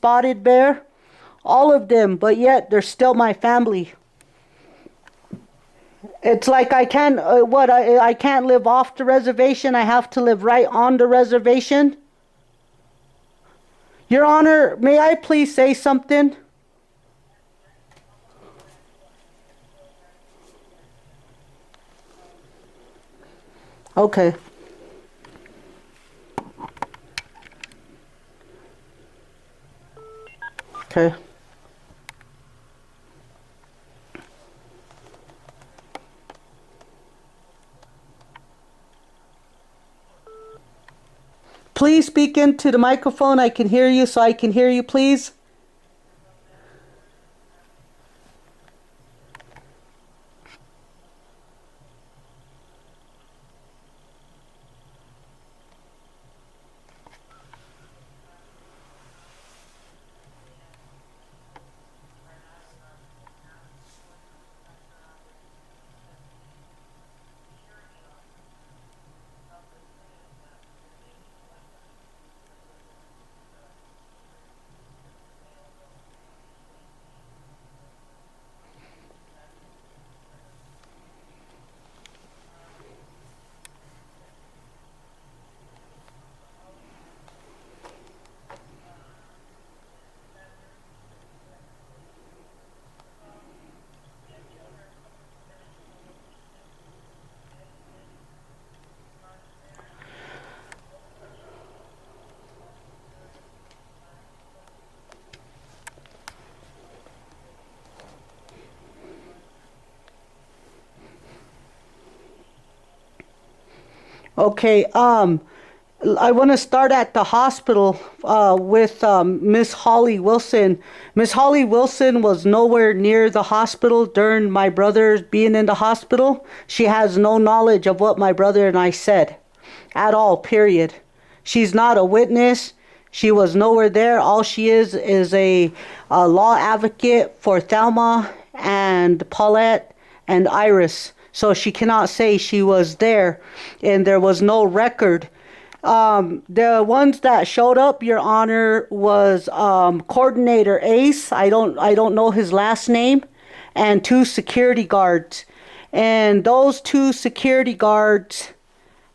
Spotted Bear, all of them, but yet they're still my family. It's like I can't, I can't live off the reservation. I have to live right on the reservation. Your Honor, may I please say something? Okay. Okay. Please speak into the microphone. I can hear you, so I can hear you, please. Okay, I want to start at the hospital with Miss Holly Wilson. Miss Holly Wilson was nowhere near the hospital during my brother being in the hospital. She has no knowledge of what my brother and I said at all, period. She's not a witness. She was nowhere there. All she is a law advocate for Thelma and Paulette and Iris. So she cannot say she was there, and there was no record. The ones that showed up, Your Honor, was Coordinator Ace. I don't know his last name, and 2 security guards. And those 2 security guards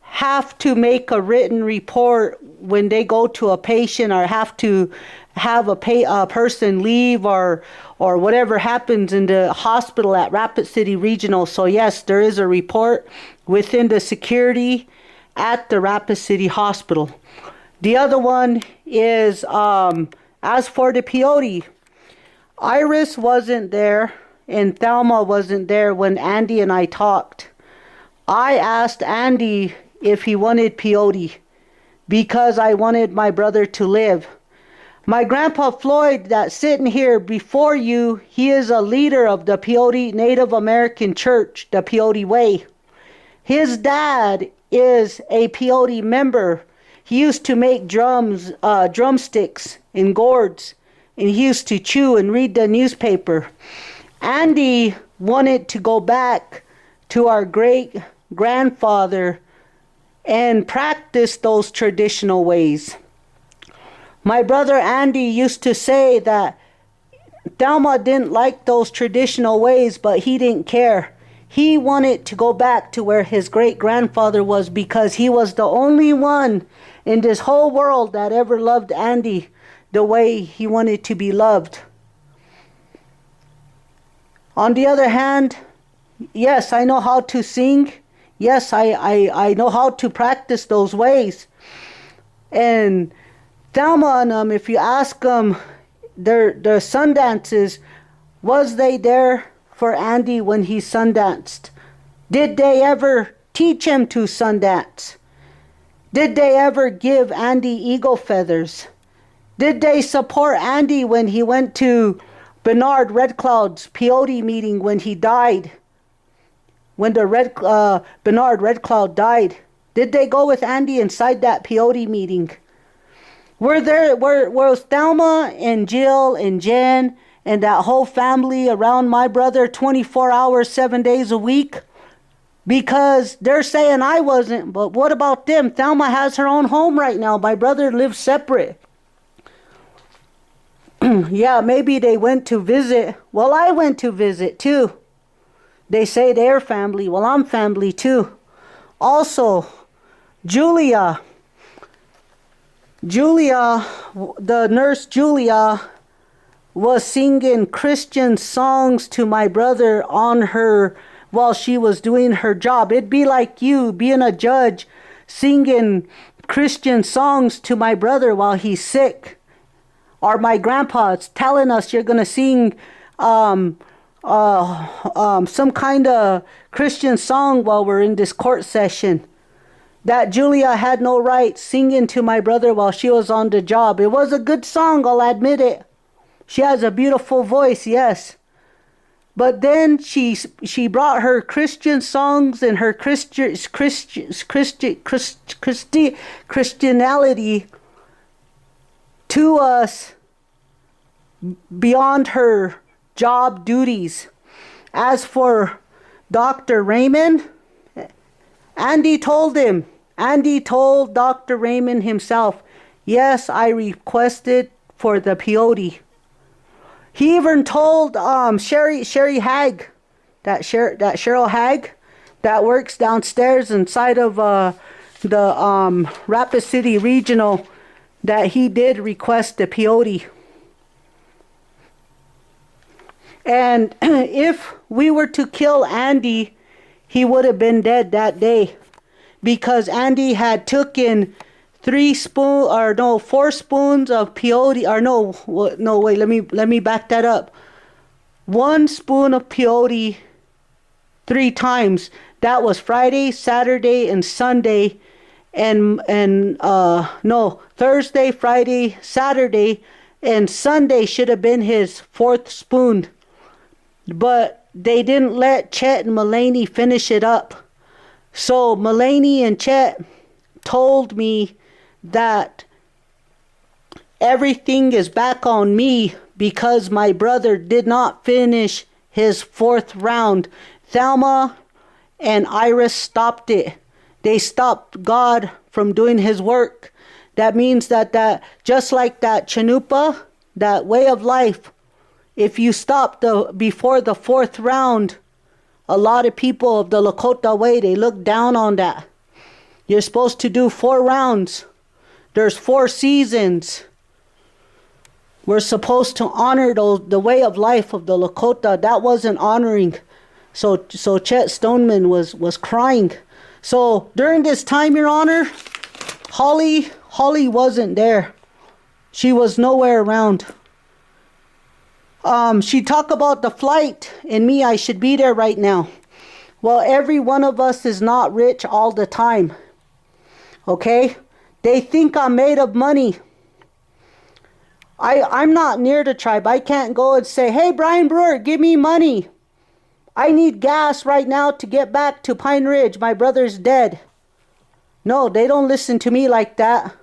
have to make a written report when they go to a patient, or have to have a person leave, or whatever happens in the hospital at Rapid City Regional. So yes, there is a report within the security at the Rapid City Hospital. The other one is, as for the peyote, Iris wasn't there and Thelma wasn't there when Andy and I talked. I asked Andy if he wanted peyote because I wanted my brother to live. My grandpa Floyd that's sitting here before you, he is a leader of the Peyote Native American Church, the Peyote Way. His dad is a peyote member. He used to make drumsticks and gourds, and he used to chew and read the newspaper. Andy wanted to go back to our great grandfather and practice those traditional ways. My brother Andy used to say that Thelma didn't like those traditional ways, but he didn't care. He wanted to go back to where his great-grandfather was because he was the only one in this whole world that ever loved Andy the way he wanted to be loved. On the other hand, yes, I know how to sing. Yes, I know how to practice those ways. And Thelma and them, if you ask them, their sundances, was they there for Andy when he sundanced? Did they ever teach him to sundance? Did they ever give Andy eagle feathers? Did they support Andy when he went to Bernard Red Cloud's peyote meeting when he died? When the Bernard Red Cloud died, did they go with Andy inside that peyote meeting? Was Thelma and Jill and Jen and that whole family around my brother 24 hours, 7 days a week? Because they're saying I wasn't, but what about them? Thelma has her own home right now. My brother lives separate. Yeah, maybe they went to visit. Well, I went to visit too. They say they're family. Well, I'm family too. Also, Julia, the nurse Julia was singing Christian songs to my brother on her while she was doing her job. It'd be like you being a judge singing Christian songs to my brother while he's sick. Or my grandpa's telling us you're going to sing some kind of Christian song while we're in this court session. That Julia had no right singing to my brother while she was on the job. It was a good song, I'll admit it. She has a beautiful voice, yes. But then she brought her Christian songs and her Christianity to us beyond her job duties. As for Dr. Raymond, Andy told Dr. Raymond himself, yes, I requested for the peyote. He even told Sherry Hagg, that Cheryl Hagg, that works downstairs inside of the Rapid City Regional, that he did request the peyote. And if we were to kill Andy, he would have been dead that day, because Andy had taken 4 spoons of peyote, let me back that up. 1 spoon of peyote 3 times. That was Friday, Saturday, and Sunday, Thursday, Friday, Saturday, and Sunday should have been his 4th spoon. But they didn't let Chet and Mulaney finish it up. So Mulaney and Chet told me that everything is back on me because my brother did not finish his 4th round. Thelma and Iris stopped it. They stopped God from doing his work. That means that just like that Chanupa, that way of life, if you stop before the 4th round, a lot of people of the Lakota way, they look down on that. You're supposed to do 4 rounds. There's 4 seasons. We're supposed to honor the way of life of the Lakota. That wasn't honoring. So Chet Stoneman was crying. So during this time, Your Honor, Holly wasn't there. She was nowhere around. She talked about the flight and me, I should be there right now. Well, every one of us is not rich all the time. Okay? They think I'm made of money. I'm not near the tribe. I can't go and say, hey, Brian Brewer, give me money. I need gas right now to get back to Pine Ridge. My brother's dead. No, they don't listen to me like that.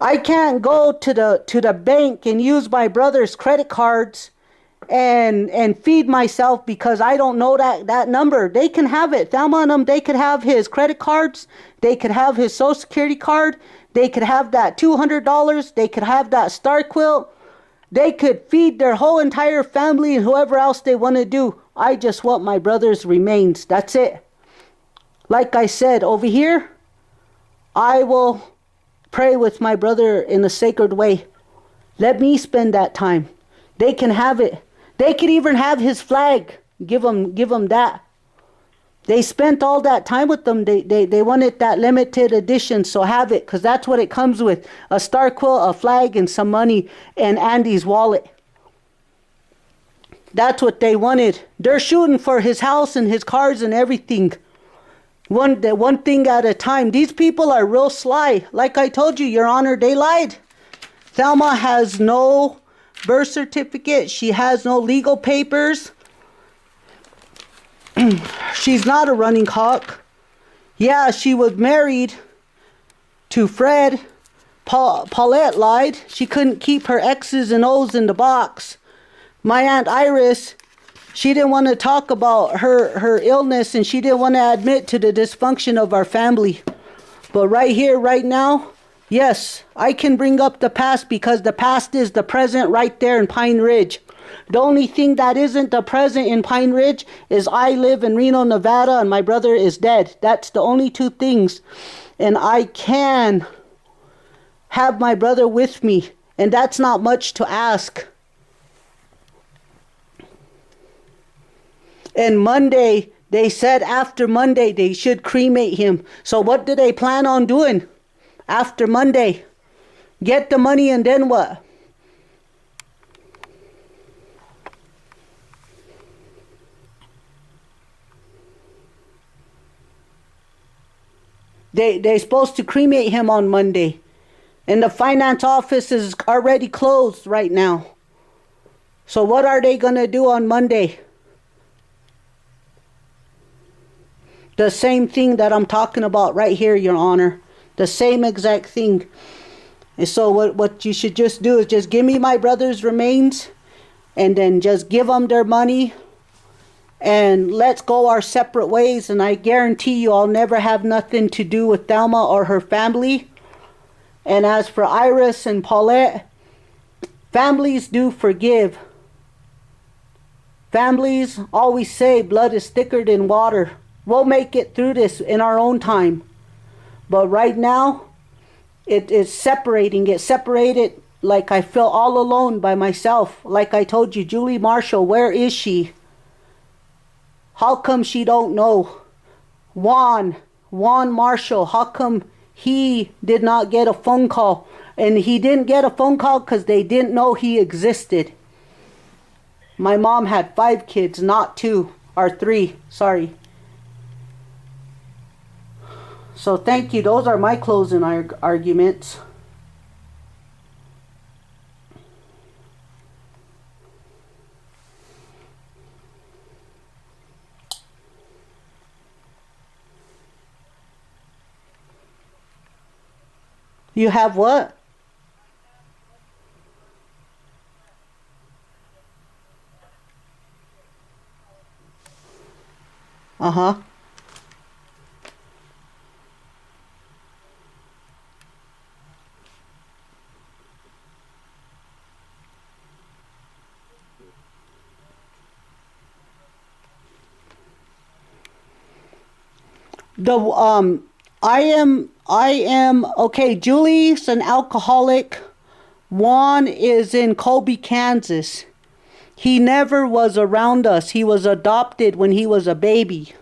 I can't go to the bank and use my brother's credit cards and feed myself because I don't know that number. They can have it. Thelma and them, they could have his credit cards. They could have his Social Security card. They could have that $200. They could have that star quilt. They could feed their whole entire family and whoever else they want to do. I just want my brother's remains. That's it. Like I said, over here, I will pray with my brother in a sacred way. Let me spend that time. They can have it. They could even have his flag. Give them that. They spent all that time with them. They wanted that limited edition, so have it, because that's what it comes with. A star quilt, a flag, and some money, and Andy's wallet. That's what they wanted. They're shooting for his house and his cars and everything. One thing at a time. These people are real sly. Like I told you, Your Honor, they lied. Thelma has no birth certificate. She has no legal papers. She's not a running hawk. Yeah, she was married to Fred. Paulette lied. She couldn't keep her X's and O's in the box. My Aunt Iris, she didn't want to talk about her illness, and she didn't want to admit to the dysfunction of our family. But right here, right now, Yes, I can bring up the past because the past is the present right there in Pine Ridge. The only thing that isn't the present in Pine Ridge is I live in Reno, Nevada, and my brother is dead. That's the only two things. And I can have my brother with me, and that's not much to ask. And Monday, they said after Monday they should cremate him. So what do they plan on doing after Monday? Get the money and then what? They're supposed to cremate him on Monday. And the finance office is already closed right now. So what are they going to do on Monday? The same thing that I'm talking about right here, Your Honor. The same exact thing. And so what you should just do is just give me my brother's remains and then just give them their money and let's go our separate ways. And I guarantee you I'll never have nothing to do with Thelma or her family. And as for Iris and Paulette, families do forgive. Families always say blood is thicker than water. We'll make it through this in our own time. But right now, it is separating. It's separated like I feel all alone by myself. Like I told you, Julie Marshall, where is she? How come she don't know? Juan Marshall, how come he did not get a phone call? And he didn't get a phone call because they didn't know he existed. My mom had 5 kids, not 2 or 3, sorry. So thank you. Those are my closing arguments. You have what? Uh-huh. I am okay. Julie's an alcoholic. Juan is in Colby, Kansas. He never was around us. He was adopted when he was a baby.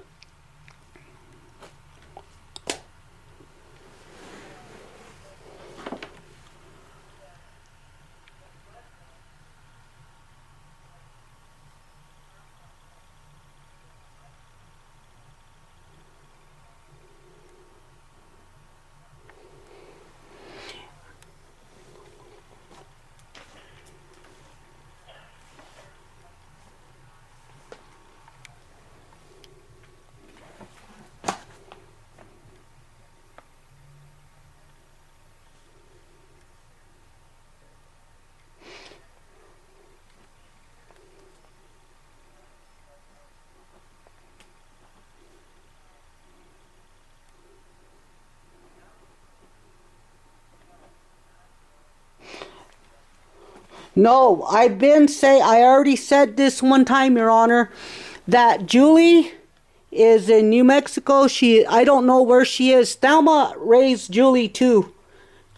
No, I already said this one time, Your Honor, that Julie is in New Mexico. I don't know where she is. Thelma raised Julie too.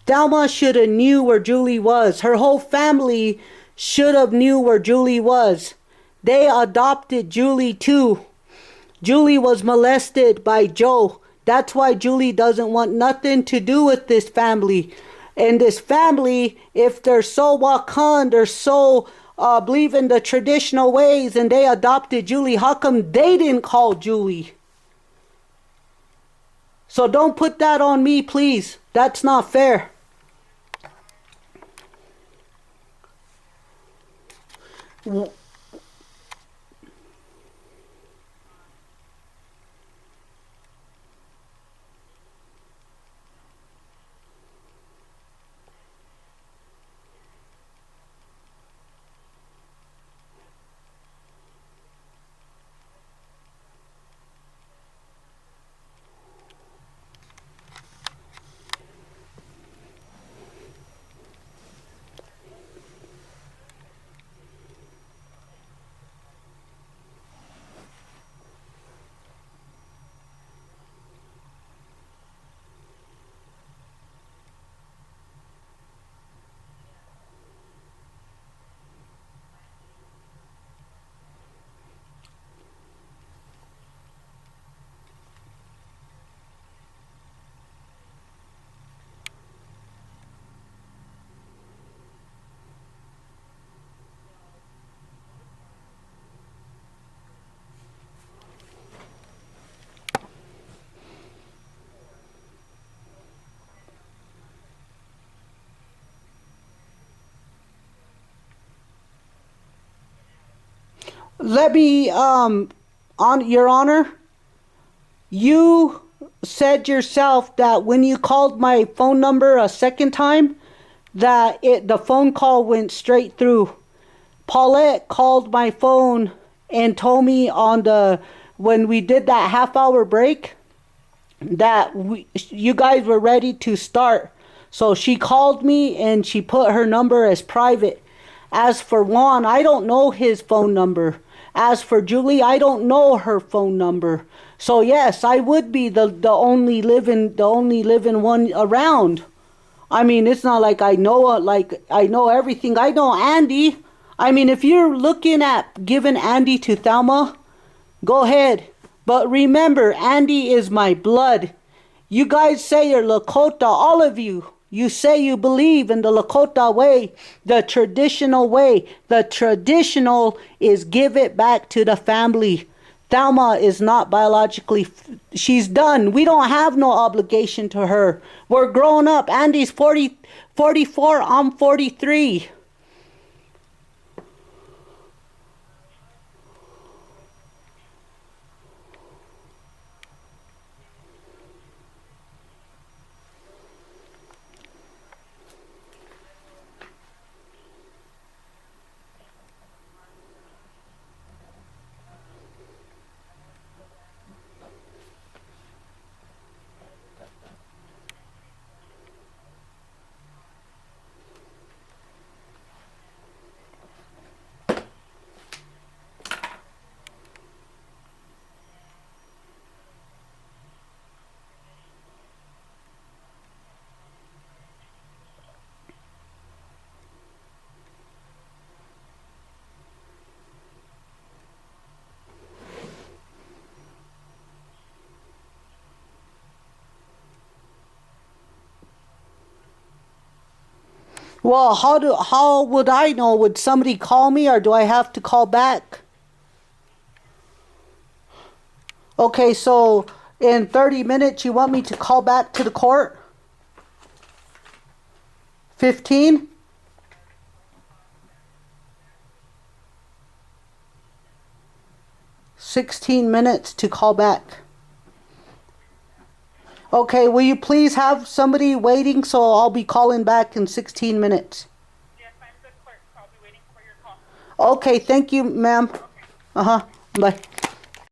Thelma should have knew where Julie was. Her whole family should have knew where Julie was. They adopted Julie too. Julie was molested by Joe. That's why Julie doesn't want nothing to do with this family. And this family, if they're so Wakan, they're so believe in the traditional ways and they adopted Julie, how come they didn't call Julie? So don't put that on me, please. That's not fair. Let me, on Your Honor, you said yourself that when you called my phone number a second time, that the phone call went straight through. Paulette called my phone and told me when we did that half-hour break that you guys were ready to start. So she called me and she put her number as private. As for Juan, I don't know his phone number. As for Julie, I don't know her phone number. So yes, I would be the only living one around. I mean, it's not like I know everything. I know Andy. I mean, if you're looking at giving Andy to Thelma, go ahead. But remember, Andy is my blood. You guys say you're Lakota, all of you. You say you believe in the Lakota way, the traditional way. The traditional is give it back to the family. Thelma is not biologically, she's done. We don't have no obligation to her. We're grown up. Andy's 44, I'm 43. Well, how would I know? Would somebody call me or do I have to call back? Okay, so in 30 minutes you want me to call back to the court? 15? 16 minutes to call back. Okay, will you please have somebody waiting so I'll be calling back in 16 minutes? Yes, I'm the clerk. I'll be waiting for your call. Okay, thank you, ma'am. Okay. Uh-huh. Bye.